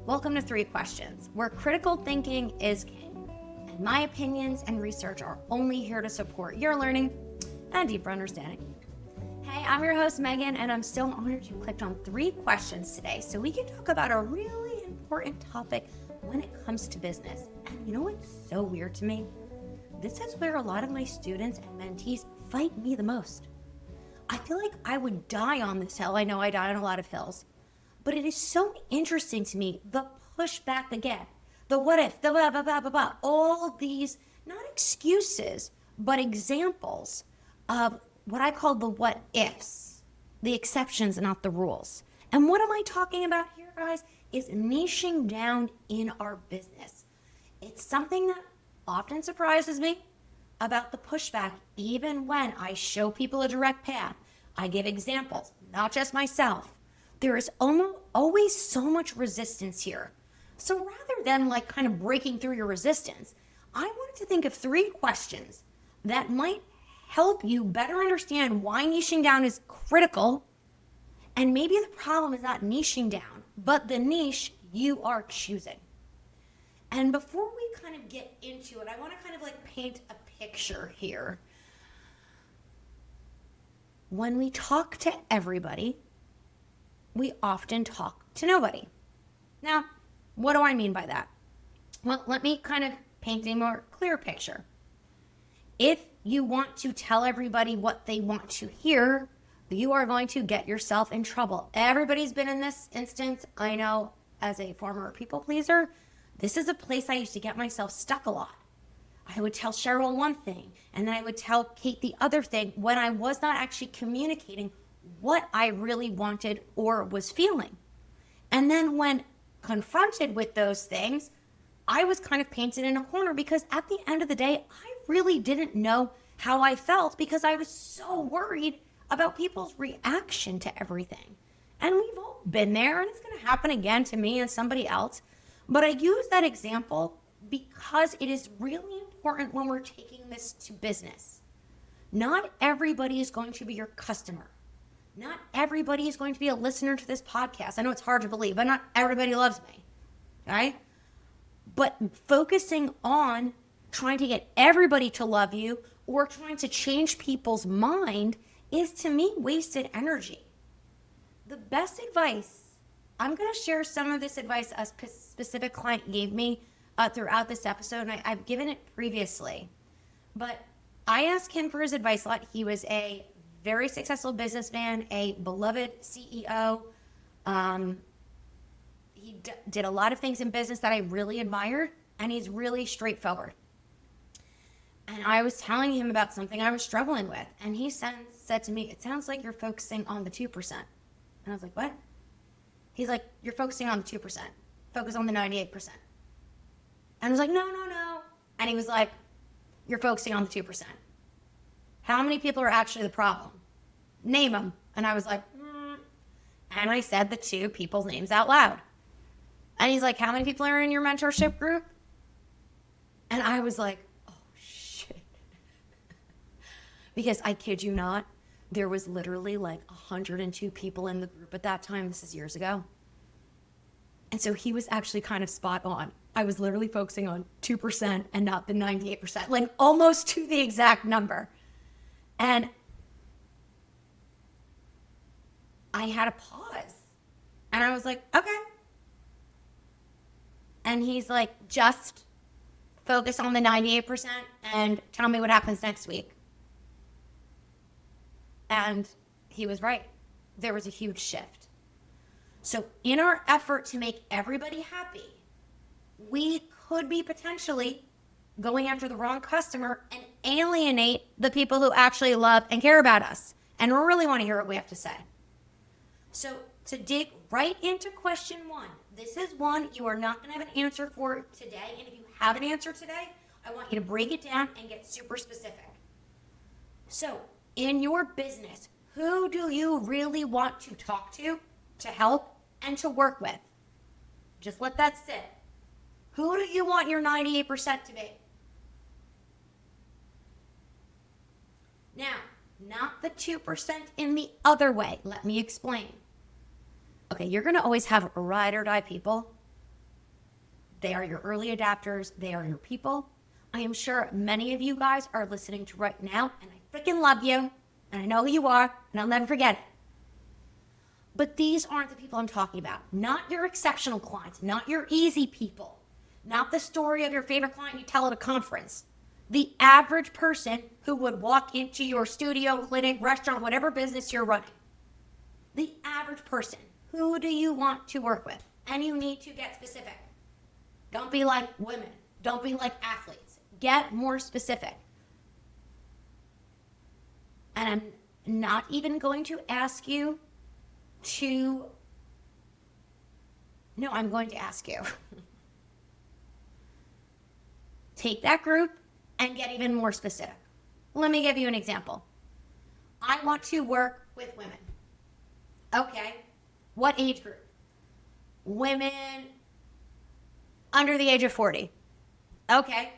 Welcome to 3 Questions, where critical thinking is king, and my opinions and research are only here to support your learning and deeper understanding. Hey, I'm your host, Megan, and I'm so honored you clicked on 3 questions today so we can talk about a really important topic when it comes to business. And you know what's so weird to me? This is where a lot of my students and mentees fight me the most. I feel like I would die on this hill. I know I die on a lot of hills. But it is so interesting to me, the pushback again, the what if, the blah, blah, blah, blah, blah, all these, not excuses, but examples of what I call the what ifs, the exceptions, not the rules. And what am I talking about here, guys, is niching down in our business. It's something that often surprises me about the pushback, even when I show people a direct path. I give examples, not just myself. There is always so much resistance here. So rather than kind of breaking through your resistance, I wanted to think of 3 questions that might help you better understand why niching down is critical. And maybe the problem is not niching down, but the niche you are choosing. And before we kind of get into it, I want to kind of paint a picture here. When we talk to everybody, we often talk to nobody. Now, what do I mean by that? Well, let me kind of paint a more clear picture. If you want to tell everybody what they want to hear, you are going to get yourself in trouble. Everybody's been in this instance. I know, as a former people pleaser, this is a place I used to get myself stuck a lot. I would tell Cheryl one thing, and then I would tell Kate the other thing when I was not actually communicating what I really wanted or was feeling. And then when confronted with those things, I was kind of painted in a corner because at the end of the day, I really didn't know how I felt because I was so worried about people's reaction to everything. And we've all been there, and it's going to happen again to me and somebody else. But I use that example because it is really important when we're taking this to business. Not everybody is going to be your customer. Not everybody is going to be a listener to this podcast. I know it's hard to believe, but not everybody loves me, right? But focusing on trying to get everybody to love you or trying to change people's mind is, to me, wasted energy. The best advice, I'm going to share some of this advice a specific client gave me throughout this episode, and I've given it previously. But I asked him for his advice a lot. He was a very successful businessman, a beloved CEO. He did a lot of things in business that I really admired, and he's really straightforward. And I was telling him about something I was struggling with, and he said to me, "It sounds like you're focusing on the 2%. And I was like, "What?" He's like, "You're focusing on the 2%. Focus on the 98%. And I was like, no. And he was like, "You're focusing on the 2%. How many people are actually the problem? Name them." And I was like, And I said the 2 people's names out loud. And he's like, "How many people are in your mentorship group?" And I was like, oh, shit. Because I kid you not, there was literally 102 people in the group at that time. This is years ago. And so he was actually kind of spot on. I was literally focusing on 2% and not the 98%, almost to the exact number. And I had a pause. And I was like, okay. And he's like, "Just focus on the 98% and tell me what happens next week." And he was right. There was a huge shift. So in our effort to make everybody happy, we could be potentially going after the wrong customer and alienate the people who actually love and care about us and really want to hear what we have to say. So to dig right into question 1, this is one you are not going to have an answer for today. And if you have an answer today, I want you to break it down and get super specific. So in your business, who do you really want to talk to help, and to work with? Just let that sit. Who do you want your 98% to be? Now, not the 2% in the other way. Let me explain. Okay, you're going to always have ride or die people They are your early adapters. They are your people. I am sure many of you guys are listening to right now, and I freaking love you, and I know who you are, and I'll never forget it. But these aren't the people I'm talking about. Not your exceptional clients, not your easy people, not the story of your favorite client you tell at a conference. The average person who would walk into your studio, clinic, restaurant, whatever business you're running. The average person. Who do you want to work with? And you need to get specific. Don't be like women. Don't be like athletes. Get more specific. And I'm not even going to ask you to... No, I'm going to ask you. Take that group and get even more specific. Let me give you an example. I want to work with women. Okay. What age group? Women under the age of 40. Okay.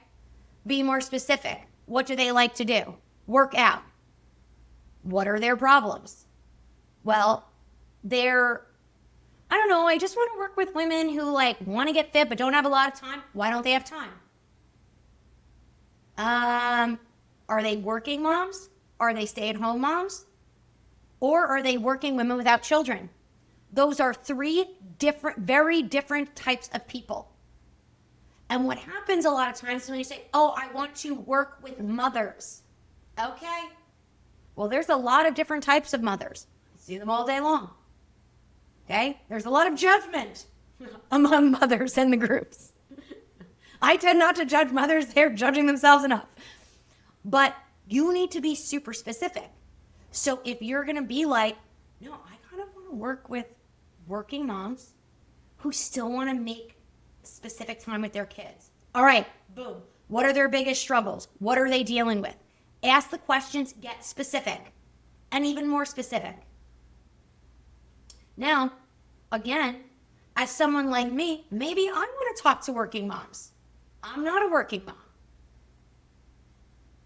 Be more specific. What do they like to do? Work out. What are their problems? Well, I don't know, I just want to work with women who want to get fit but don't have a lot of time. Why don't they have time? Are they working moms? Are they stay-at-home moms? Or are they working women without children? Those are three very different types of people. And what happens a lot of times is when you say, oh, I want to work with mothers. Okay. Well, there's a lot of different types of mothers. I see them all day long. Okay. There's a lot of judgment among mothers in the groups. I tend not to judge mothers. They're judging themselves enough. But you need to be super specific. So if you're going to be like, no, I kind of want to work with working moms who still want to make specific time with their kids. All right, boom. What are their biggest struggles? What are they dealing with? Ask the questions, get specific, and even more specific. Now, again, as someone like me, maybe I want to talk to working moms. I'm not a working mom.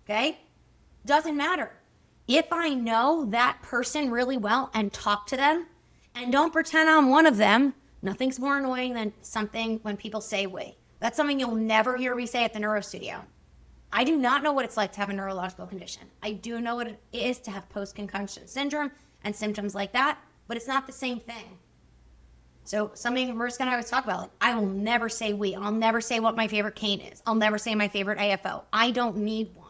Okay? Doesn't matter. If I know that person really well and talk to them and don't pretend I'm one of them, nothing's more annoying than something when people say we. That's something you'll never hear me say at the neuro studio. I do not know what it's like to have a neurological condition. I do know what it is to have post-concussion syndrome and symptoms like that, but it's not the same thing. So something Mariska and I always talk about, I will never say we. I'll never say what my favorite cane is. I'll never say my favorite AFO. I don't need one.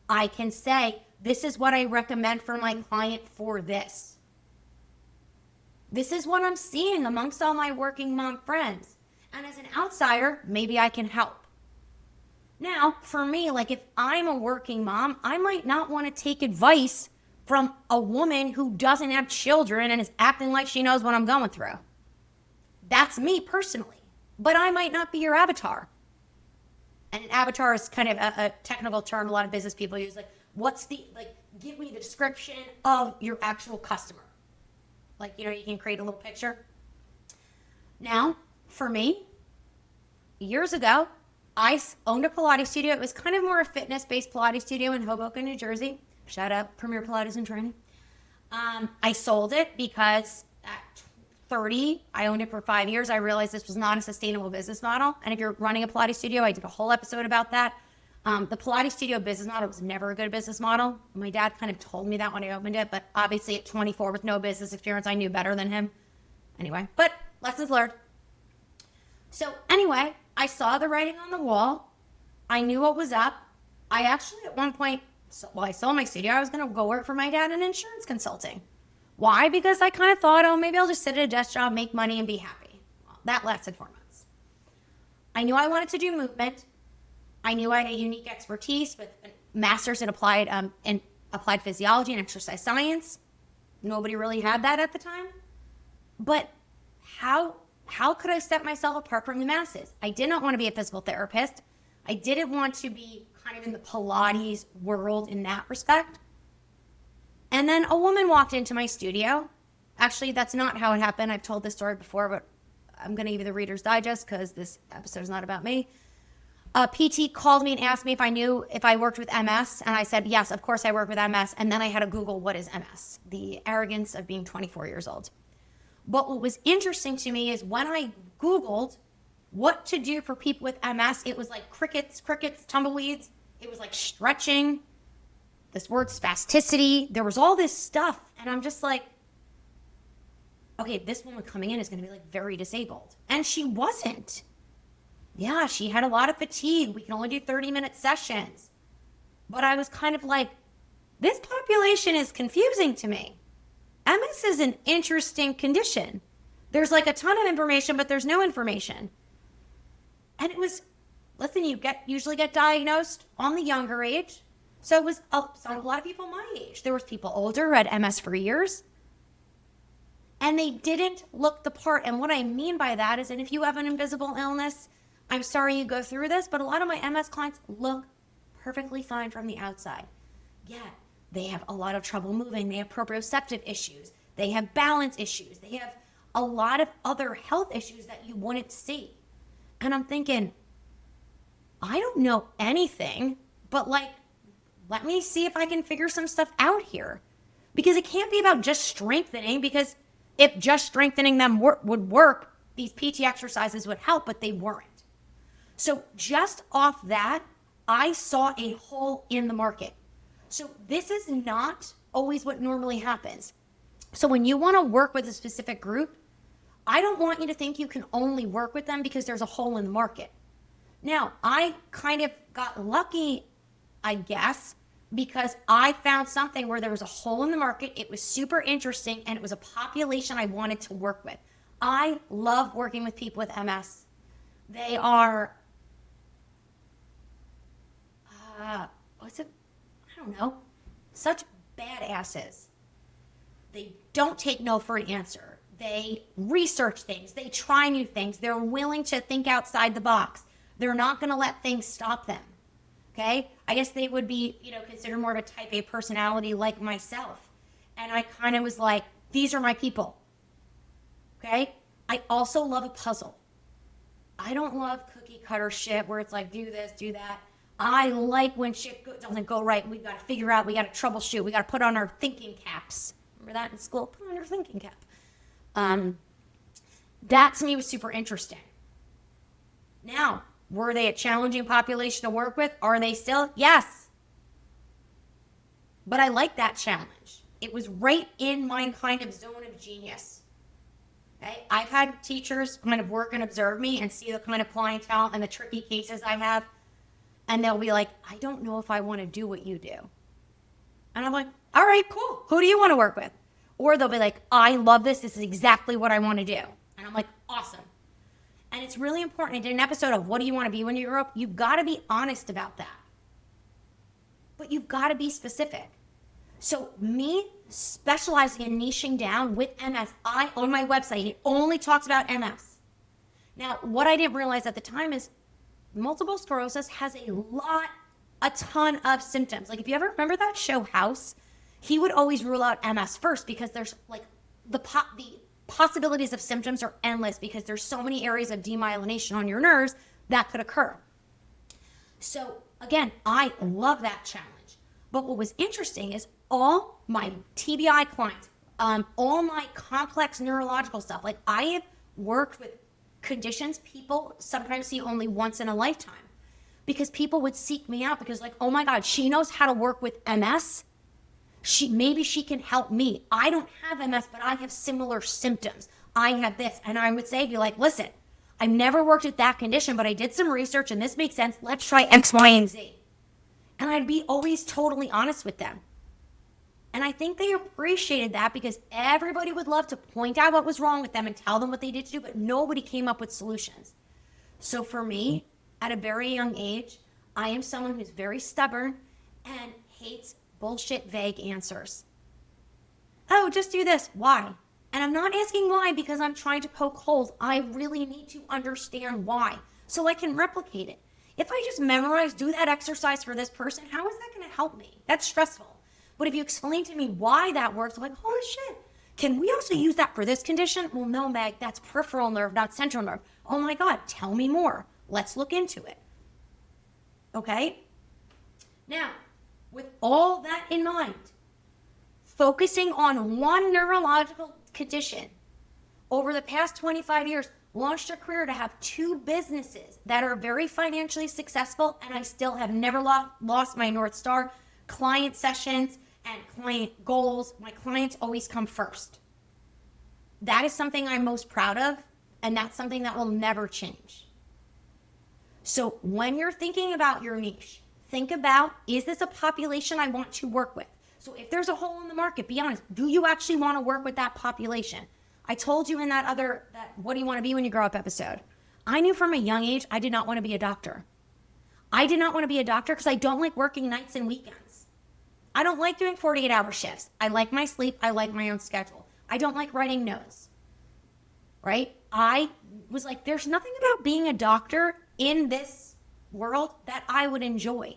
I can say, this is what I recommend for my client for this. This is what I'm seeing amongst all my working mom friends. And as an outsider, maybe I can help. Now, for me, if I'm a working mom, I might not want to take advice from a woman who doesn't have children and is acting like she knows what I'm going through. That's me personally. But I might not be your avatar. And an avatar is kind of a technical term a lot of business people use. Give me the description of your actual customer. You can create a little picture. Now, for me, years ago, I owned a Pilates studio. It was kind of more a fitness-based Pilates studio in Hoboken, New Jersey. Shout out Premier Pilates and Training. I sold it because at 30, I owned it for 5 years. I realized this was not a sustainable business model. And if you're running a Pilates studio, I did a whole episode about that. The Pilates studio business model was never a good business model. My dad kind of told me that when I opened it, but obviously at 24 with no business experience, I knew better than him. Anyway, but lessons learned. So anyway, I saw the writing on the wall. I knew what was up. I actually at one point, I sold my studio, I was going to go work for my dad in insurance consulting. Why? Because I kind of thought, maybe I'll just sit at a desk job, make money, and be happy. Well, that lasted 4 months. I knew I wanted to do movement. I knew I had a unique expertise with a master's in applied physiology and exercise science. Nobody really had that at the time. But how could I set myself apart from the masses? I did not want to be a physical therapist. I didn't want to be kind of in the Pilates world in that respect. And then a woman walked into my studio. Actually, that's not how it happened. I've told this story before, but I'm going to give you the Reader's Digest because this episode is not about me. A PT called me and asked me if I worked with MS. And I said, yes, of course I work with MS. And then I had to Google, what is MS? The arrogance of being 24 years old. But what was interesting to me is when I Googled, what to do for people with MS. It was like crickets, tumbleweeds. It was like stretching, this word spasticity. There was all this stuff. And I'm just like, okay, this woman coming in is going to be like very disabled. And she wasn't. Yeah, she had a lot of fatigue. We can only do 30-minute sessions. But I was kind of like, this population is confusing to me. MS is an interesting condition. There's like a ton of information, but there's no information. And it was, listen, you usually get diagnosed on the younger age. So it was a lot of people my age. There was people older who had MS for years. And they didn't look the part. And what I mean by that is, and if you have an invisible illness, I'm sorry you go through this, but a lot of my MS clients look perfectly fine from the outside. Yet they have a lot of trouble moving. They have proprioceptive issues. They have balance issues. They have a lot of other health issues that you wouldn't see. And I'm thinking, I don't know anything, but like, let me see if I can figure some stuff out here. Because it can't be about just strengthening, because if just strengthening them would work, these PT exercises would help, but they weren't. So just off that, I saw a hole in the market. So this is not always what normally happens. So when you want to work with a specific group, I don't want you to think you can only work with them because there's a hole in the market. Now, I kind of got lucky, I guess, because I found something where there was a hole in the market. It was super interesting, and it was a population I wanted to work with. I love working with people with MS. They are, I don't know, such badasses. They don't take no for an answer. They research things. They try new things. They're willing to think outside the box. They're not going to let things stop them. Okay? I guess they would be, considered more of a type A personality like myself. And I kind of was like, these are my people. Okay? I also love a puzzle. I don't love cookie cutter shit where it's like, do this, do that. I like when shit doesn't go right. We've got to figure out, we got to troubleshoot. We got to put on our thinking caps. Remember that in school? Put on your thinking cap. That to me was super interesting. Now, were they a challenging population to work with? Are they still? Yes. But I like that challenge. It was right in my kind of zone of genius. Okay? I've had teachers kind of work and observe me and see the kind of clientele and the tricky cases I have. And they'll be like, I don't know if I want to do what you do. And I'm like, all right, cool. Who do you want to work with? Or they'll be like, I love this. This is exactly what I want to do. And I'm like, awesome. And it's really important. I did an episode of what do you want to be when you grow up? You've got to be honest about that. But you've got to be specific. So me specializing and niching down with MS, on my website, it only talks about MS. Now, what I didn't realize at the time is multiple sclerosis has a ton of symptoms. Like if you ever remember that show House, he would always rule out MS first because there's like the possibilities of symptoms are endless because there's so many areas of demyelination on your nerves that could occur. So again, I love that challenge. But what was interesting is all my TBI clients, all my complex neurological stuff, like I have worked with conditions people sometimes see only once in a lifetime because people would seek me out because like, oh my God, she knows how to work with MS. Maybe she can help me. I don't have MS, but I have similar symptoms. I have this. And I would say, be like, listen, I've never worked with that condition, but I did some research and this makes sense. Let's try X, Y, and Z. And I'd be always totally honest with them. And I think they appreciated that because everybody would love to point out what was wrong with them and tell them what they did to do, but nobody came up with solutions. So for me, at a very young age, I am someone who's very stubborn and hates bullshit, vague answers. Oh, just do this. Why? And I'm not asking why because I'm trying to poke holes. I really need to understand why so I can replicate it. If I just memorize, do that exercise for this person, how is that going to help me? That's stressful. But if you explain to me why that works, I'm like, holy shit, can we also use that for this condition? Well, no, Meg, that's peripheral nerve, not central nerve. Oh my God, tell me more. Let's look into it. Okay? Now, with all that in mind, focusing on one neurological condition over the past 25 years, launched a career to have 2 businesses that are very financially successful, and I still have never lost my North Star. Client sessions and client goals, my clients always come first. That is something I'm most proud of, and that's something that will never change. So when you're thinking about your niche, think about, is this a population I want to work with? So if there's a hole in the market, be honest, do you actually want to work with that population? I told you in that what do you want to be when you grow up episode. I knew from a young age I did not want to be a doctor. I did not want to be a doctor because I don't like working nights and weekends. I don't like doing 48-hour shifts. I like my sleep. I like my own schedule. I don't like writing notes, right? I was like, there's nothing about being a doctor in this world that I would enjoy.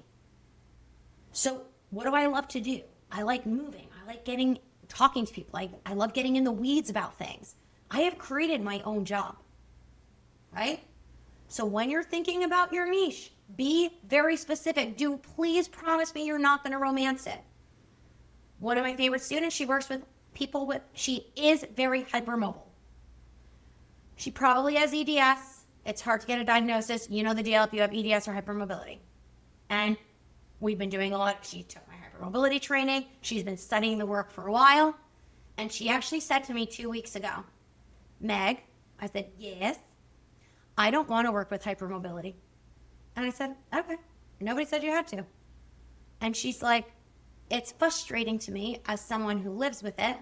So what do I love to do? I like moving. I like talking to people. I love getting in the weeds about things. I have created my own job, right? So when you're thinking about your niche, be very specific. Please promise me you're not going to romance it. One of my favorite students, she works with people she is very hypermobile. She probably has EDS. It's hard to get a diagnosis. You know the deal if you have EDS or hypermobility. And we've been doing a lot. She took my hypermobility training. She's been studying the work for a while. And she actually said to me 2 weeks ago, Meg, I said, yes, I don't want to work with hypermobility. And I said, okay, nobody said you had to. And she's like, it's frustrating to me as someone who lives with it.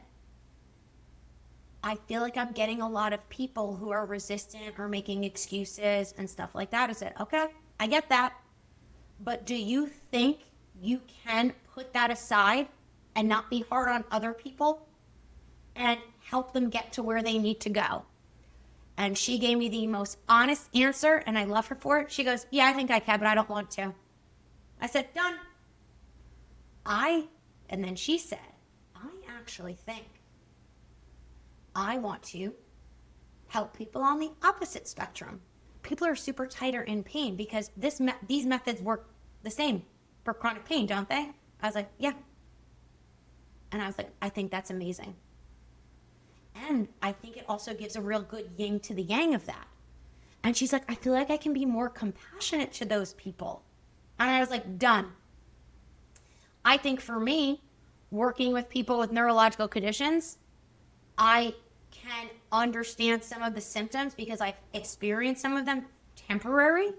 I feel like I'm getting a lot of people who are resistant or making excuses and stuff like that. I said, okay, I get that. But do you think you can put that aside and not be hard on other people and help them get to where they need to go? And she gave me the most honest answer, and I love her for it. She goes, yeah, I think I can, but I don't want to. I said, done. And then she said, I actually think I want to help people on the opposite spectrum. People are super tight or in pain because these methods work the same for chronic pain, don't they? I was like, yeah. And I was like, I think that's amazing. And I think it also gives a real good yin to the yang of that. And she's like, I feel like I can be more compassionate to those people. And I was like, done. I think for me, working with people with neurological conditions, I can understand some of the symptoms because I've experienced some of them temporary.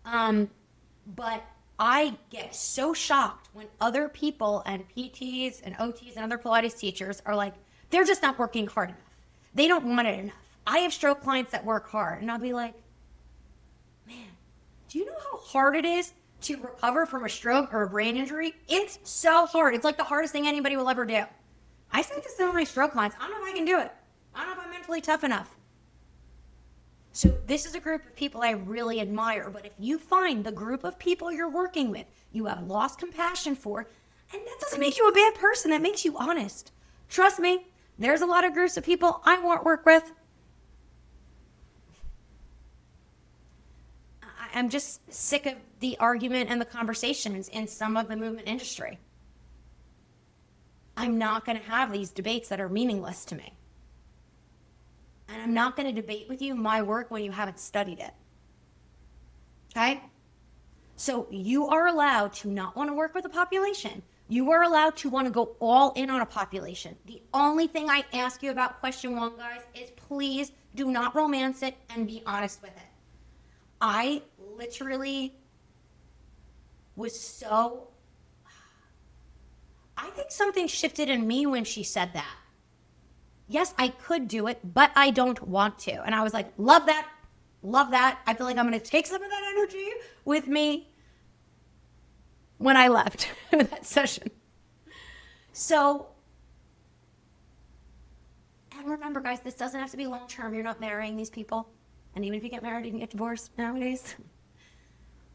But I get so shocked when other people and PTs and OTs and other Pilates teachers are like, they're just not working hard enough. They don't want it enough. I have stroke clients that work hard. And I'll be like, man, do you know how hard it is to recover from a stroke or a brain injury? It's so hard. It's like the hardest thing anybody will ever do. I say to some of my stroke clients, I don't know if I can do it. I don't know if I'm mentally tough enough. So this is a group of people I really admire. But if you find the group of people you're working with, you have lost compassion for, and that doesn't make you a bad person. That makes you honest. Trust me, there's a lot of groups of people I won't work with. I'm just sick of the argument and the conversations in some of the movement industry. I'm not going to have these debates that are meaningless to me. And I'm not going to debate with you my work when you haven't studied it. Okay? So you are allowed to not want to work with a population. You are allowed to want to go all in on a population. The only thing I ask you about question 1, guys, is please do not romance it and be honest with it. I literally was I think something shifted in me when she said that. Yes, I could do it, but I don't want to. And I was like, love that. Love that. I feel like I'm going to take some of that energy with me when I left that session. So, and remember, guys, this doesn't have to be long-term. You're not marrying these people. And even if you get married, you can get divorced nowadays.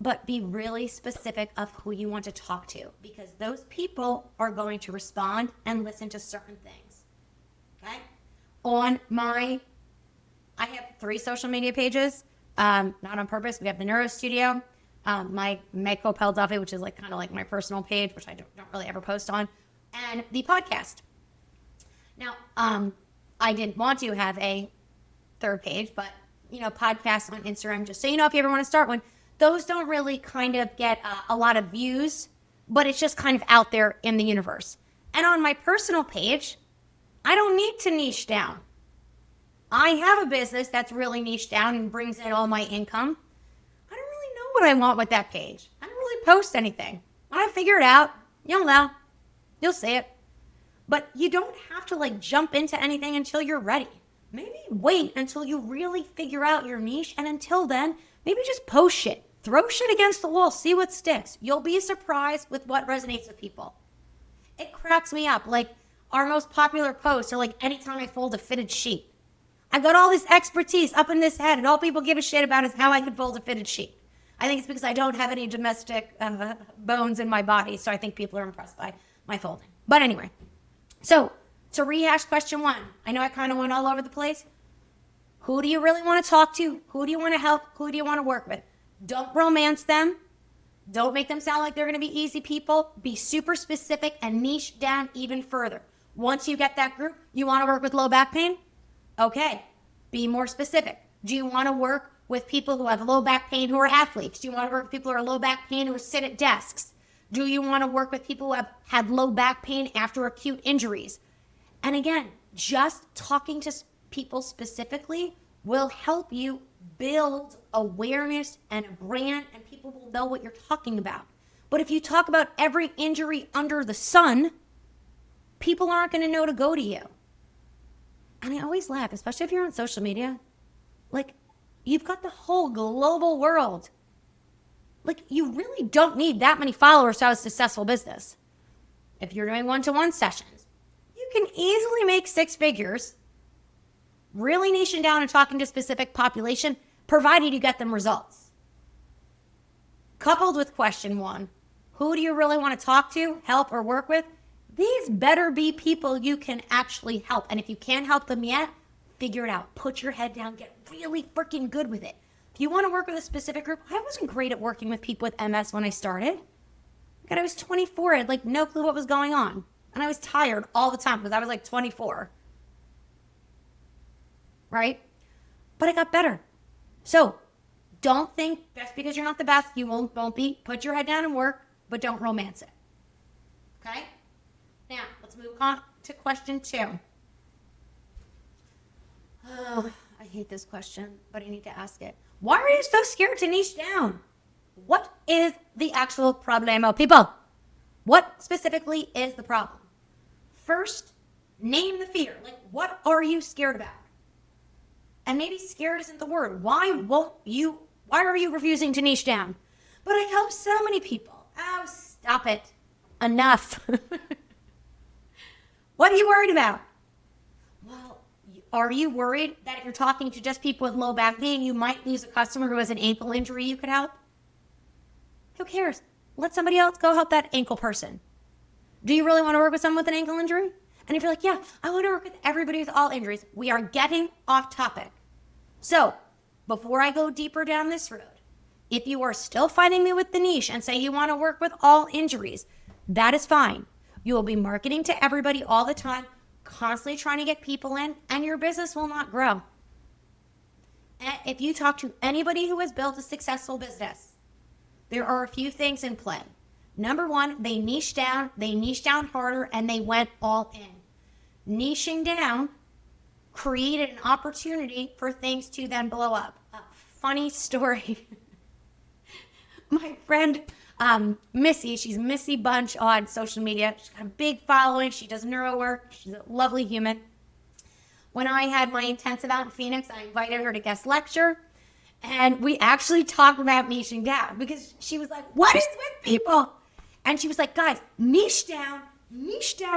But be really specific of who you want to talk to, because those people are going to respond and listen to certain things. Okay? I have 3 social media pages, not on purpose. We have the Neuro Studio, my Koppele Duffy, which is like kind of like my personal page, which I don't really ever post on, and the podcast. Now, I didn't want to have a 3rd page, but podcasts on Instagram, just so you know, if you ever want to start one, those don't really kind of get a lot of views, but it's just kind of out there in the universe. And on my personal page, I don't need to niche down. I have a business that's really niche down and brings in all my income. I don't really know what I want with that page. I don't really post anything. When I figure it out, you'll know. You'll see it. But you don't have to jump into anything until you're ready. Maybe wait until you really figure out your niche, and until then, maybe just post shit. Throw shit against the wall, see what sticks. You'll be surprised with what resonates with people. It cracks me up. Our most popular posts are anytime I fold a fitted sheet. I've got all this expertise up in this head, and all people give a shit about is how I can fold a fitted sheet. I think it's because I don't have any domestic bones in my body, so I think people are impressed by my folding. But anyway, so to rehash question 1, I know I kind of went all over the place. Who do you really want to talk to? Who do you want to help? Who do you want to work with? Don't romance them. Don't make them sound like they're going to be easy people. Be super specific and niche down even further. Once you get that group, you want to work with low back pain? Okay, be more specific. Do you want to work with people who have low back pain who are athletes? Do you want to work with people who are low back pain who sit at desks? Do you want to work with people who have had low back pain after acute injuries? And again, just talking to people specifically will help you build awareness and a brand, and people will know what you're talking about. But if you talk about every injury under the sun, people aren't going to know to go to you. And I always laugh, especially if you're on social media. You've got the whole global world. You really don't need that many followers to have a successful business. If you're doing one-to-one sessions, you can easily make 6 figures, really niching down and talking to a specific population, provided you get them results. Coupled with question 1, who do you really want to talk to, help, or work with? These better be people you can actually help. And if you can't help them yet, figure it out. Put your head down. Get really freaking good with it. If you want to work with a specific group, I wasn't great at working with people with MS when I started. God, I was 24. I had no clue what was going on. And I was tired all the time because I was 24. Right? But I got better. So don't think just because you're not the best, you won't be. Put your head down and work, but don't romance it. Okay? Now, let's move on to question 2. Oh, I hate this question, but I need to ask it. Why are you so scared to niche down? What is the actual problemo, people? What specifically is the problem? First, name the fear. What are you scared about? And maybe scared isn't the word. Why are you refusing to niche down? But I help so many people. Oh, stop it. Enough. What are you worried about? Well, are you worried that if you're talking to just people with low back pain, you might lose a customer who has an ankle injury you could help? Who cares? Let somebody else go help that ankle person. Do you really want to work with someone with an ankle injury? And if you're yeah, I want to work with everybody with all injuries, we are getting off topic. So, before I go deeper down this road, if you are still fighting me with the niche and say you want to work with all injuries, that is fine. You will be marketing to everybody all the time, constantly trying to get people in, and your business will not grow. And if you talk to anybody who has built a successful business, there are a few things in play. Number 1, they niched down harder, and they went all in. Niching down created an opportunity for things to then blow up. A funny story. My friend Missy, she's Missy Bunch on social media. She's got a big following. She does neuro work. She's a lovely human. When I had my intensive out in Phoenix, I invited her to guest lecture. And we actually talked about niching down because she was like, what is with people? And she was like, guys, niche down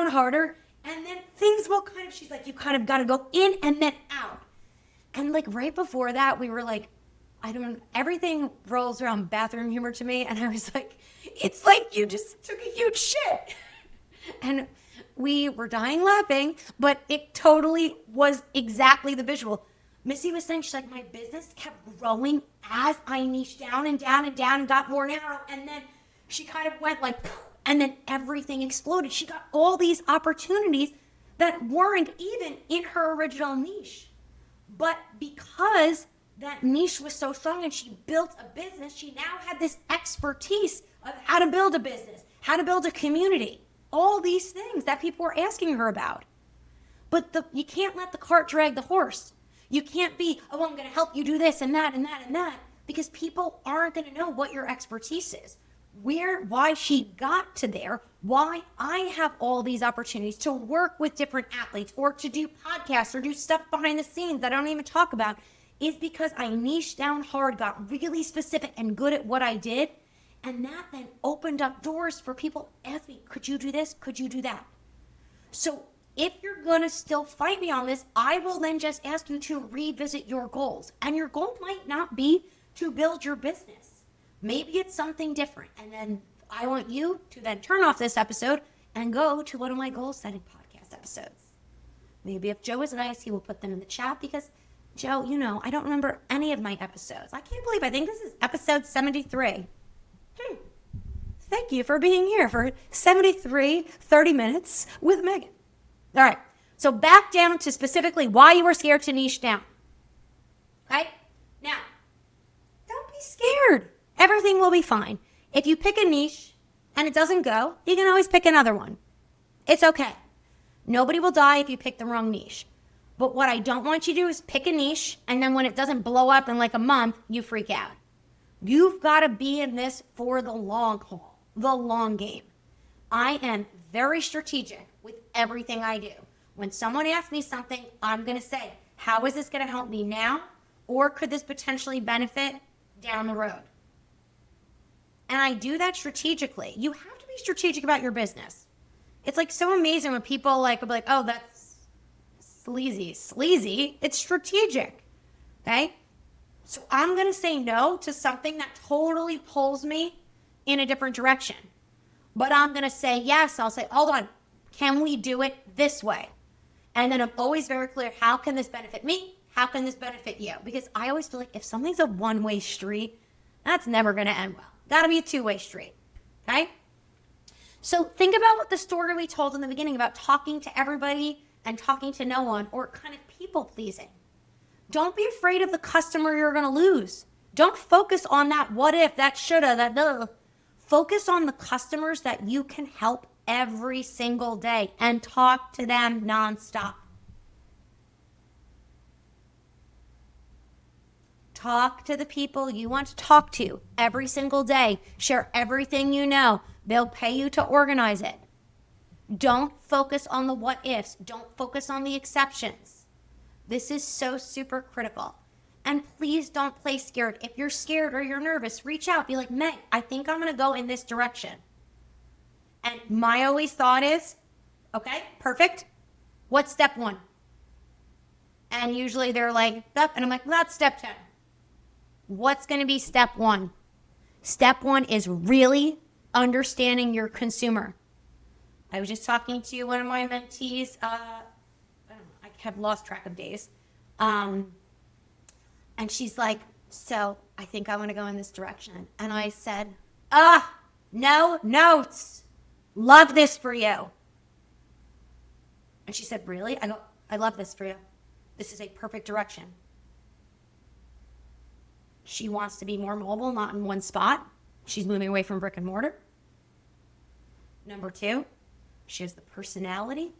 harder. And then things will she's like, you kind of got to go in and then out. And right before that, we were everything rolls around bathroom humor to me. And I was like, it's like you just took a huge shit. And we were dying laughing, but it totally was exactly the visual. Missy was saying, she's like, my business kept growing as I niched down and down and down and got more narrow. And then she kind of went and then everything exploded. She got all these opportunities that weren't even in her original niche. But because that niche was so strong and she built a business, she now had this expertise of how to build a business, how to build a community, all these things that people were asking her about. But you can't let the cart drag the horse. You can't be, oh, I'm going to help you do this and that and that and that, because people aren't going to know what your expertise is, why she got to there, why I have all these opportunities to work with different athletes or to do podcasts or do stuff behind the scenes that I don't even talk about, is because I niched down hard, got really specific and good at what I did. And that then opened up doors for people asking me, could you do this? Could you do that? So if you're going to still fight me on this, I will then just ask you to revisit your goals. And your goal might not be to build your business. Maybe it's something different. And then I want you to then turn off this episode and go to one of my goal setting podcast episodes. Maybe if Joe is nice, he will put them in the chat, because Joe, I don't remember any of my episodes. I can't believe, I think this is episode 73. Thank you for being here for 73 30 minutes with Meghann. All right, so back down to specifically why you were scared to niche down. Okay, now, don't be scared. Everything will be fine. If you pick a niche and it doesn't go, you can always pick another one. It's okay. Nobody will die if you pick the wrong niche. But what I don't want you to do is pick a niche, and then when it doesn't blow up in like a month, you freak out. You've got to be in this for the long haul, the long game. I am very strategic with everything I do. When someone asks me something, I'm going to say, how is this going to help me now? Or could this potentially benefit down the road? And I do that strategically. You have to be strategic about your business. It's like so amazing when people will be like, oh, that's sleazy. Sleazy? It's strategic. Okay? So I'm going to say no to something that totally pulls me in a different direction. But I'm going to say yes. I'll say, hold on, can we do it this way? And then I'm always very clear, how can this benefit me? How can this benefit you? Because I always feel like if something's a one-way street, that's never going to end well. Got to be a two-way street, okay? So think about what the story we told in the beginning about talking to everybody and talking to no one, or kind of people-pleasing. Don't be afraid of the customer you're going to lose. Don't focus on that what if, that shoulda, that duh. Focus on the customers that you can help every single day and talk to them nonstop. Talk to the people you want to talk to every single day. Share everything you know. They'll pay you to organize it. Don't focus on the what ifs. Don't focus on the exceptions. This is so super critical. And please don't play scared. If you're scared or you're nervous, reach out. Be like, Meg, I think I'm going to go in this direction. And my always thought is, okay, perfect. What's step 1? And usually they're like, step, and I'm like, that's step 10. What's going to be step 1? Step 1 is really understanding your consumer. I was just talking to one of my mentees, I have lost track of days. And she's like, so I think I want to go in this direction. And I said, no notes. Love this for you. And she said, really? I go, I love this for you. This is a perfect direction. She wants to be more mobile, not in one spot. She's moving away from brick and mortar. Number 2, she has the personality.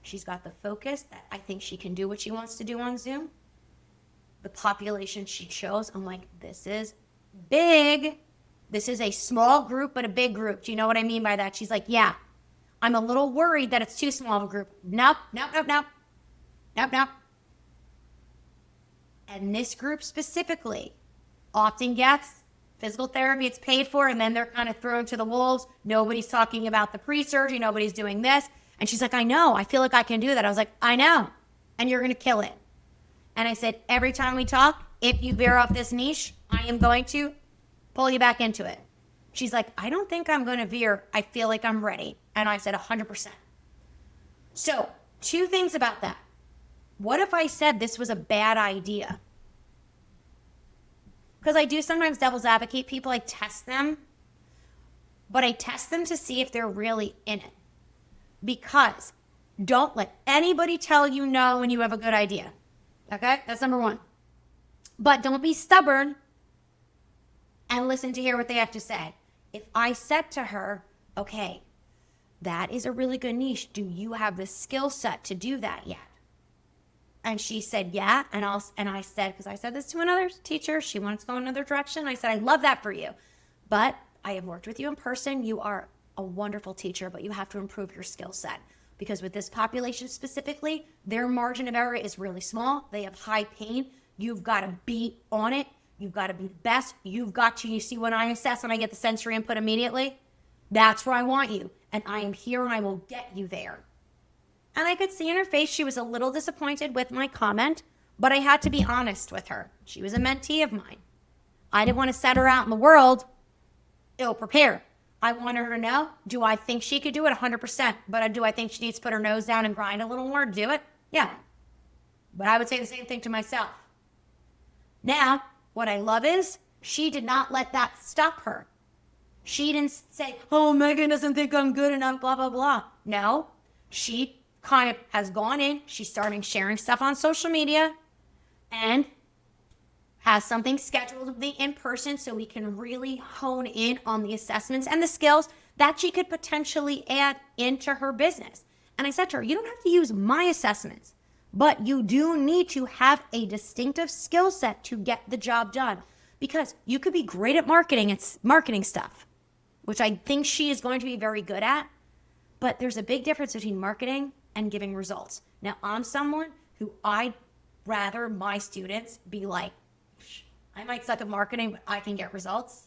She's got the focus that I think she can do what she wants to do on Zoom. The population she chose, I'm like, this is big. This is a small group, but a big group. Do you know what I mean by that? She's like, yeah, I'm a little worried that it's too small of a group. Nope. And this group specifically often gets physical therapy, it's paid for, and then they're kind of thrown to the wolves. Nobody's talking about the pre-surgery. Nobody's doing this. And she's like, I know. I feel like I can do that. I was like, I know. And you're going to kill it. And I said, every time we talk, if you veer off this niche, I am going to pull you back into it. She's like, I don't think I'm going to veer. I feel like I'm ready. And I said, 100%. So 2 things about that. What if I said this was a bad idea? Because I do sometimes devil's advocate people. I test them. But I test them to see if they're really in it. Because don't let anybody tell you no when you have a good idea. Okay? That's number 1. But don't be stubborn and listen to hear what they have to say. If I said to her, okay, that is a really good niche. Do you have the skill set to do that yet? And she said, yeah. And I said, because I said this to another teacher, she wanted to go another direction. I said, I love that for you. But I have worked with you in person. You are a wonderful teacher, but you have to improve your skill set. Because with this population specifically, their margin of error is really small. They have high pain. You've got to be on it. You've got to be the best. You've got to, you see when I assess and I get the sensory input immediately? That's where I want you. And I am here and I will get you there. And I could see in her face she was a little disappointed with my comment, but I had to be honest with her. She was a mentee of mine. I didn't want to set her out in the world ill-prepared. I wanted her to know, do I think she could do it? 100%. But do I think she needs to put her nose down and grind a little more to do it? Yeah. But I would say the same thing to myself. Now, what I love is she did not let that stop her. She didn't say, oh, Meghann doesn't think I'm good enough, blah, blah, blah. No, she kind of has gone in. She's starting sharing stuff on social media and has something scheduled with me in person so we can really hone in on the assessments and the skills that she could potentially add into her business. And I said to her, you don't have to use my assessments, but you do need to have a distinctive skill set to get the job done, because you could be great at marketing. It's marketing stuff, which I think she is going to be very good at. But there's a big difference between marketing and giving results. Now, I'm someone who I'd rather my students be like, I might suck at marketing, but I can get results.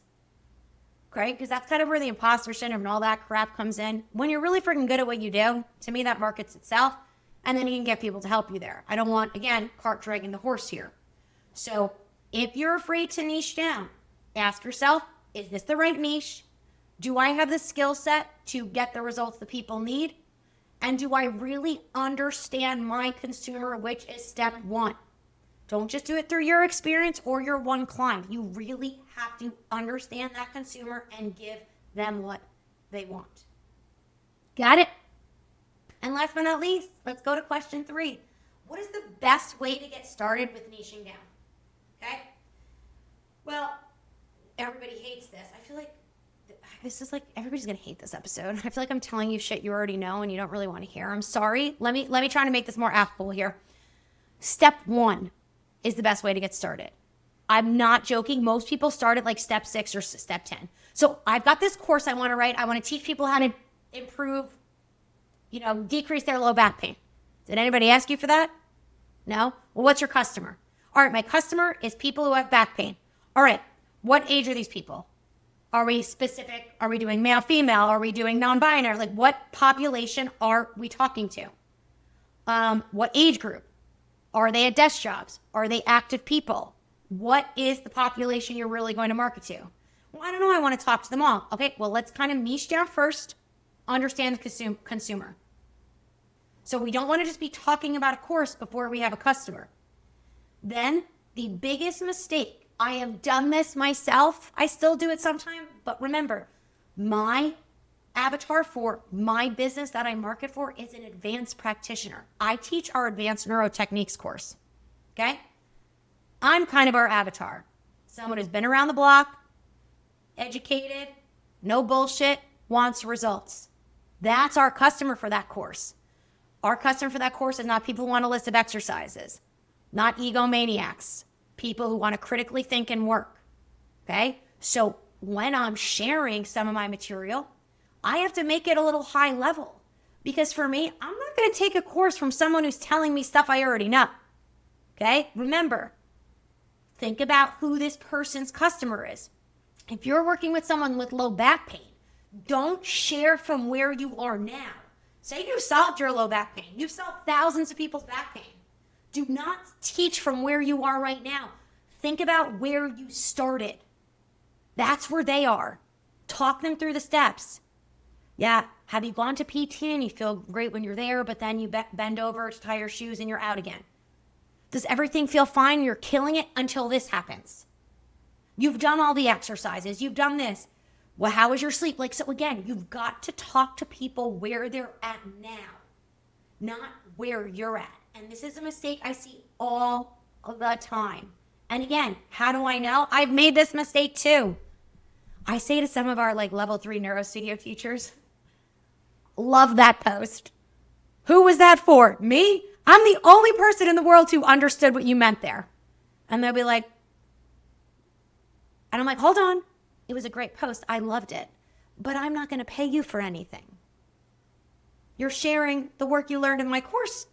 Okay? Because that's kind of where the imposter syndrome and all that crap comes in. When you're really freaking good at what you do, to me, that markets itself. And then you can get people to help you there. I don't want, again, cart dragging the horse here. So if you're afraid to niche down, ask yourself, is this the right niche? Do I have the skill set to get the results that people need? And do I really understand my consumer, which is step one? Don't just do it through your experience or your one client. You really have to understand that consumer and give them what they want. Got it? And last but not least, let's go to question 3. What is the best way to get started with niching down? Okay? Well, everybody hates this. I feel like this is like, everybody's going to hate this episode. I feel like I'm telling you shit you already know and you don't really want to hear. I'm sorry. Let me try to make this more applicable here. Step 1 is the best way to get started. I'm not joking. Most people start at like step 6 or step 10. So I've got this course I want to write. I want to teach people how to improve, decrease their low back pain. Did anybody ask you for that? No? Well, what's your customer? All right, my customer is people who have back pain. All right, what age are these people? Are we specific? Are we doing male, female? Are we doing non-binary? Like, what population are we talking to? What age group? Are they at desk jobs? Are they active people? What is the population you're really going to market to? Well, I don't know. I want to talk to them all. Okay, well, let's kind of niche down first. Understand the consumer. So we don't want to just be talking about a course before we have a customer. Then the biggest mistake, I have done this myself. I still do it sometimes, but remember, my avatar for my business that I market for is an advanced practitioner. I teach our advanced neurotechniques course. Okay? I'm kind of our avatar. Someone who's been around the block, educated, no bullshit, wants results. That's our customer for that course. Our customer for that course is not people who want a list of exercises, not egomaniacs, people who want to critically think and work. Okay? So when I'm sharing some of my material, I have to make it a little high level, because for me, I'm not going to take a course from someone who's telling me stuff I already know. Okay? Remember, think about who this person's customer is. If you're working with someone with low back pain, don't share from where you are now. Say you solved your low back pain. You've solved thousands of people's back pain. Do not teach from where you are right now. Think about where you started. That's where they are. Talk them through the steps. Yeah, have you gone to PT and you feel great when you're there, but then you bend over to tie your shoes and you're out again? Does everything feel fine? You're killing it until this happens. You've done all the exercises. You've done this. Well, how was your sleep? Like, so again, you've got to talk to people where they're at now, not where you're at. And this is a mistake I see all of the time. And again, how do I know? I've made this mistake too. I say to some of our like level 3 neuro studio teachers, love that post. Who was that for? Me? I'm the only person in the world who understood what you meant there. And they'll be like, and I'm like, hold on. It was a great post. I loved it. But I'm not going to pay you for anything. You're sharing the work you learned in my course.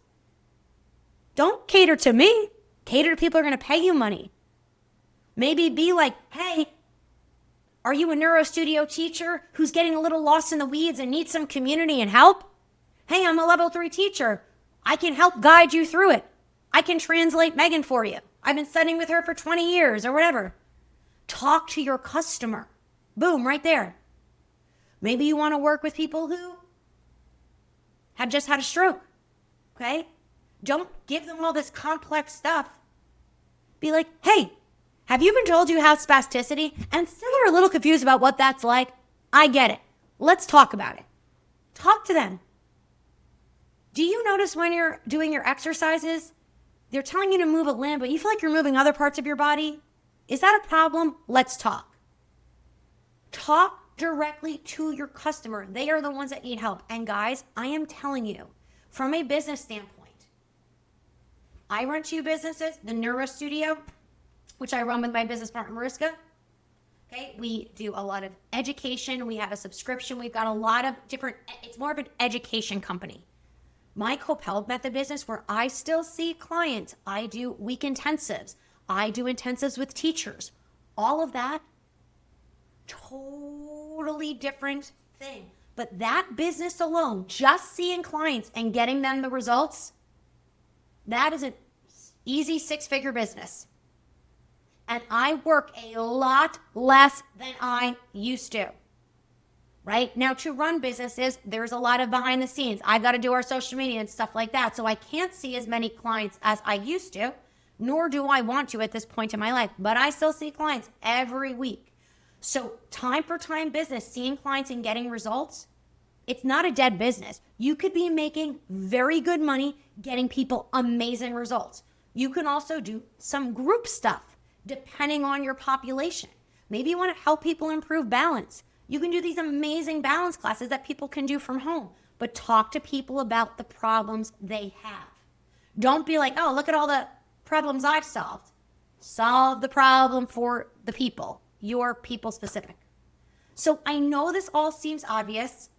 Don't cater to me. Cater to people who are going to pay you money. Maybe be like, hey, are you a neuro studio teacher who's getting a little lost in the weeds and needs some community and help? Hey, I'm a level 3 teacher. I can help guide you through it. I can translate Meghann for you. I've been studying with her for 20 years or whatever. Talk to your customer. Boom, right there. Maybe you want to work with people who have just had a stroke, okay? Don't give them all this complex stuff. Be like, hey, have you been told you have spasticity and still are a little confused about what that's like? I get it. Let's talk about it. Talk to them. Do you notice when you're doing your exercises, they're telling you to move a limb, but you feel like you're moving other parts of your body? Is that a problem? Let's talk. Talk directly to your customer. They are the ones that need help. And guys, I am telling you, from a business standpoint, I run 2 businesses, the Neuro Studio, which I run with my business partner, Mariska. Okay, we do a lot of education. We have a subscription. We've got a lot of different, it's more of an education company. My Koppele method business, where I still see clients, I do week intensives. I do intensives with teachers. All of that, totally different thing. But that business alone, just seeing clients and getting them the results, that is an easy 6-figure business. And I work a lot less than I used to. Right? Now, to run businesses, there's a lot of behind the scenes. I've got to do our social media and stuff like that. So I can't see as many clients as I used to, nor do I want to at this point in my life. But I still see clients every week. So time for time business, seeing clients and getting results, it's not a dead business. You could be making very good money getting people amazing results. You can also do some group stuff depending on your population. Maybe you want to help people improve balance. You can do these amazing balance classes that people can do from home, but talk to people about the problems they have. Don't be like, oh, look at all the problems I've solved. Solve the problem for the people. You're people specific. So I know this all seems obvious.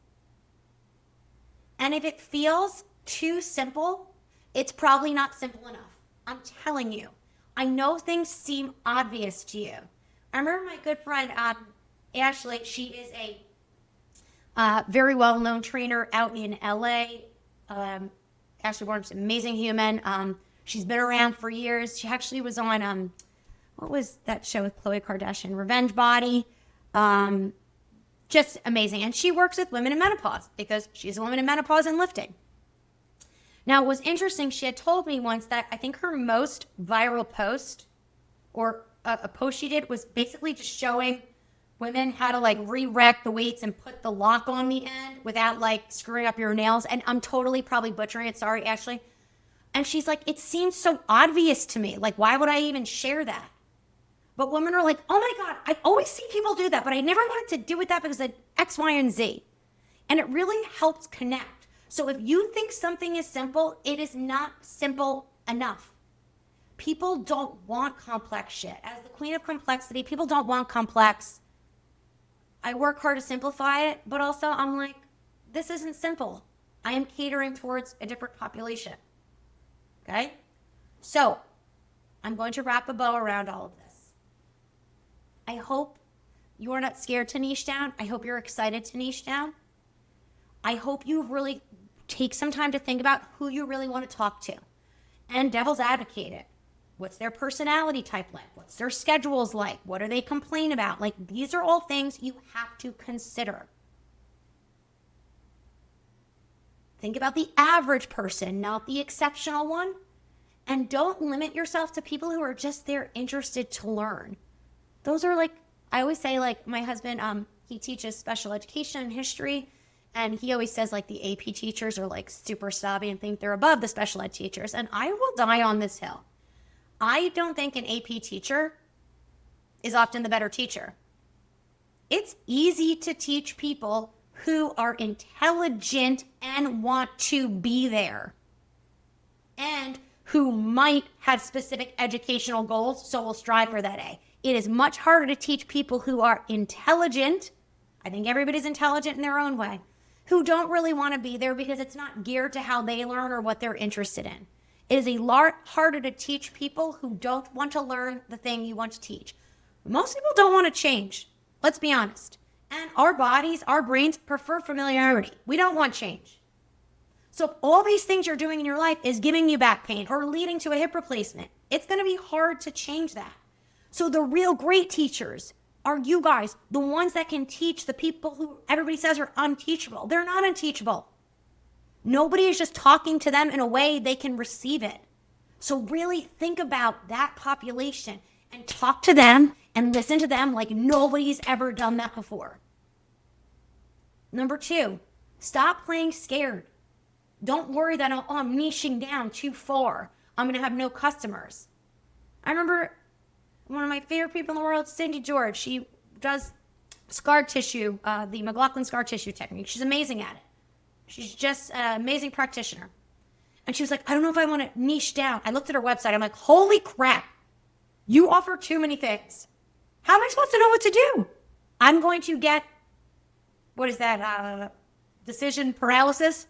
And if it feels too simple, it's probably not simple enough. I'm telling you. I know things seem obvious to you. I remember my good friend, Ashley, she is a very well-known trainer out in LA. Ashley Warren's an amazing human. She's been around for years. She actually was on, what was that show with Khloe Kardashian? Revenge Body. Just amazing. And she works with women in menopause because she's a woman in menopause and lifting. Now, it was interesting. She had told me once that I think her most viral post or a post she did was basically just showing women how to like re-rack the weights and put the lock on the end without like screwing up your nails. And I'm totally probably butchering it. Sorry, Ashley. And she's like, it seems so obvious to me. Like, why would I even share that? But women are like, oh my God, I always see people do that, but I never wanted to do with that because of X, Y, and Z. And it really helps connect. So if you think something is simple, it is not simple enough. People don't want complex shit. As the queen of complexity, people don't want complex. I work hard to simplify it, but also I'm like, this isn't simple. I am catering towards a different population. Okay? So I'm going to wrap a bow around all of this. I hope you are not scared to niche down. I hope you're excited to niche down. I hope you really take some time to think about who you really want to talk to and devil's advocate it. What's their personality type like? What's their schedules like? What do they complain about? Like, these are all things you have to consider. Think about the average person, not the exceptional one. And don't limit yourself to people who are just there interested to learn. Those are like, I always say, like, my husband, he teaches special education and history. And he always says, like, the AP teachers are, like, super snobby and think they're above the special ed teachers. And I will die on this hill. I don't think an AP teacher is often the better teacher. It's easy to teach people who are intelligent and want to be there, and who might have specific educational goals, so will strive for that A. It is much harder to teach people who are intelligent. I think everybody's intelligent in their own way, who don't really want to be there because it's not geared to how they learn or what they're interested in. It is a lot harder to teach people who don't want to learn the thing you want to teach. Most people don't want to change. Let's be honest. And our bodies, our brains prefer familiarity. We don't want change. So if all these things you're doing in your life is giving you back pain or leading to a hip replacement, it's going to be hard to change that. So the real great teachers are you guys, the ones that can teach the people who everybody says are unteachable. They're not unteachable. Nobody is just talking to them in a way they can receive it. So really think about that population and talk to them and listen to them like nobody's ever done that before. Number 2, stop playing scared. Don't worry that I'm niching down too far. I'm going to have no customers. I remember one of my favorite people in the world, Cindy George. She does scar tissue, the McLaughlin scar tissue technique. She's amazing at it. She's just an amazing practitioner. And she was like, I don't know if I want to niche down. I looked at her website. I'm like, holy crap. You offer too many things. How am I supposed to know what to do? I'm going to get, what is that, decision paralysis?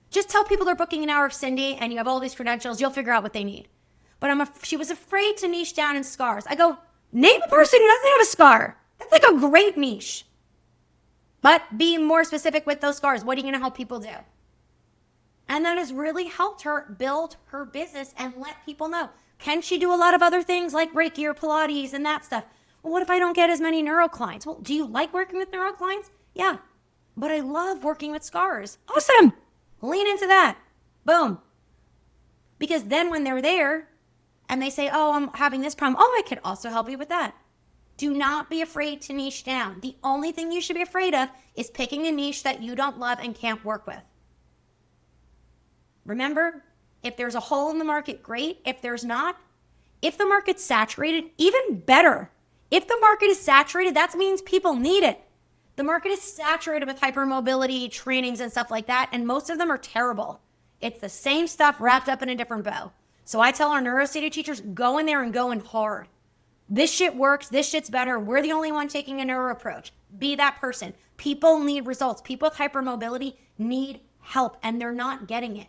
Just tell people they're booking an hour of Cindy and you have all these credentials. You'll figure out what they need. But she was afraid to niche down in scars. I go, name a person who doesn't have a scar. That's like a great niche. But be more specific with those scars. What are you going to help people do? And that has really helped her build her business and let people know. Can she do a lot of other things like Reiki or Pilates and that stuff? Well, what if I don't get as many neuro clients? Well, do you like working with neuro clients? Yeah. But I love working with scars. Awesome. Lean into that. Boom. Because then when they're there and they say, oh, I'm having this problem. Oh, I could also help you with that. Do not be afraid to niche down. The only thing you should be afraid of is picking a niche that you don't love and can't work with. Remember, if there's a hole in the market, great. If there's not, if the market's saturated, even better. If the market is saturated, that means people need it. The market is saturated with hypermobility trainings and stuff like that, and most of them are terrible. It's the same stuff wrapped up in a different bow. So I tell our neurostate teachers, go in there and go in hard. This shit works. This shit's better. We're the only one taking a neuro approach. Be that person. People need results. People with hypermobility need help, and they're not getting it.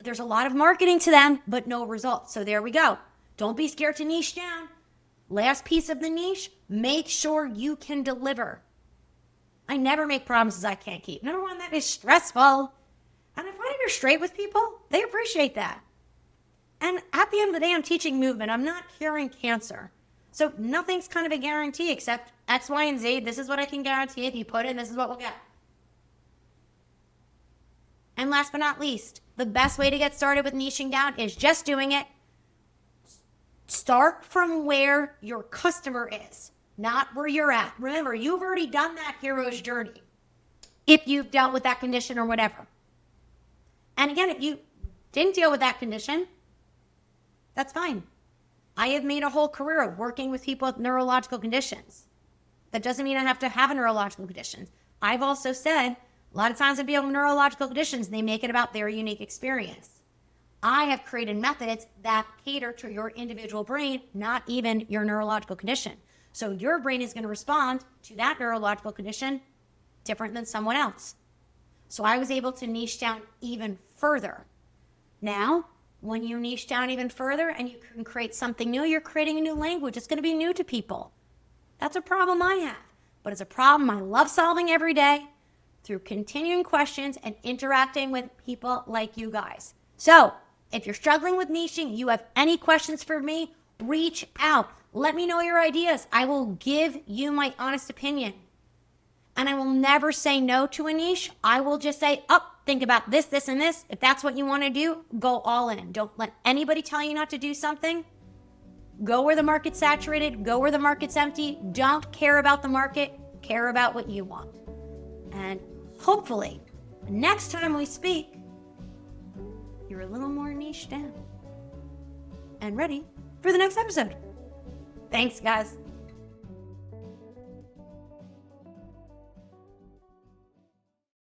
There's a lot of marketing to them, but no results. So there we go. Don't be scared to niche down. Last piece of the niche, make sure you can deliver. I never make promises I can't keep. Number one, that is stressful. And I find if you're straight with people, they appreciate that. And at the end of the day, I'm teaching movement. I'm not curing cancer. So nothing's kind of a guarantee except X, Y, and Z. This is what I can guarantee. If you put in, this is what we'll get. And last but not least, the best way to get started with niching down is just doing it. Start from where your customer is, not where you're at. Remember, you've already done that hero's journey if you've dealt with that condition or whatever. And again, if you didn't deal with that condition, that's fine. I have made a whole career of working with people with neurological conditions. That doesn't mean I have to have a neurological condition. I've also said a lot of times with people with neurological conditions, they make it about their unique experience. I have created methods that cater to your individual brain, not even your neurological condition. So your brain is going to respond to that neurological condition different than someone else. So I was able to niche down even further. Now, when you niche down even further and you can create something new, you're creating a new language. It's going to be new to people. That's a problem I have, but it's a problem I love solving every day through continuing questions and interacting with people like you guys. So if you're struggling with niching, you have any questions for me, reach out. Let me know your ideas. I will give you my honest opinion. And I will never say no to a niche. I will just say, think about this, this, and this. If that's what you want to do, go all in. Don't let anybody tell you not to do something. Go where the market's saturated. Go where the market's empty. Don't care about the market. Care about what you want. And hopefully, next time we speak, you're a little more niche down. and ready for the next episode. Thanks, guys.